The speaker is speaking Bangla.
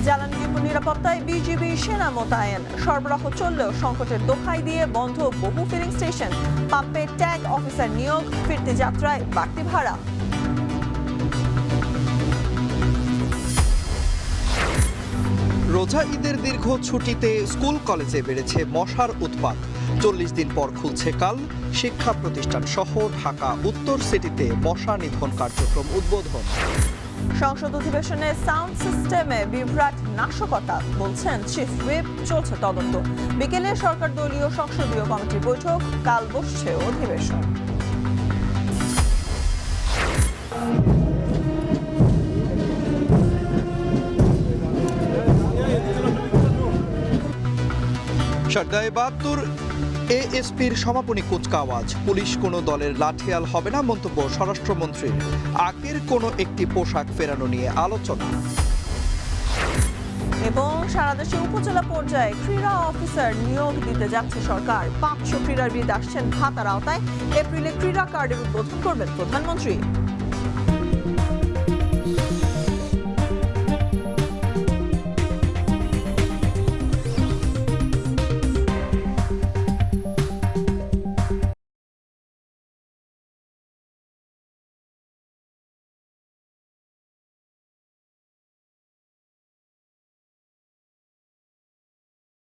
জ্বালানি ডিপো নিরাপত্তায় বিজিবি সেনা মোতায়েন, সরবরাহ চললেও সংকটের দোহাই দিয়ে বন্ধ বহু ফিলিং স্টেশন, পাম্পে ট্যাগ অফিসার নিয়োগ, ফিরতি যাত্রায় বাড়তি ভাড়া। রোজা ঈদের দীর্ঘ ছুটিতে স্কুল কলেজে বেড়েছে মশার উৎপাত। 40 দিন পর খুলছে কাল শিক্ষা প্রতিষ্ঠান সহ ঢাকা উত্তর সিটিতে মশা নিধন কার্যক্রম উদ্বোধন। সংসদ অধিবেশনে সাউন্ড সিস্টেমে বিভ্রাট নাশকতা, বলছেন চিফ হুইপ, চলছে তদন্ত। বিকেলে সরকার দলীয় সংসদীয় কমিটির বৈঠক, কাল বসছে অধিবেশন। সরকারি 72 এএসপির সমাপনী কুচকাওয়াজ, পুলিশ কোনো দলের লাঠিয়াল হবে না মন্তব্য স্বরাষ্ট্রমন্ত্রীর। আগের কোনো একটি পোশাক ফেরানো নিয়ে আলোচনা। এবং সারা দেশে উপজেলা পর্যায়ে ক্রীড়া অফিসার নিয়োগ দিতে যাচ্ছে সরকার। 500 ক্রীড়াবিদ আসছেন ভাতার আওতায়। এপ্রিলে ক্রীড়া কার্ডের উদ্বোধন করবেন প্রধানমন্ত্রী।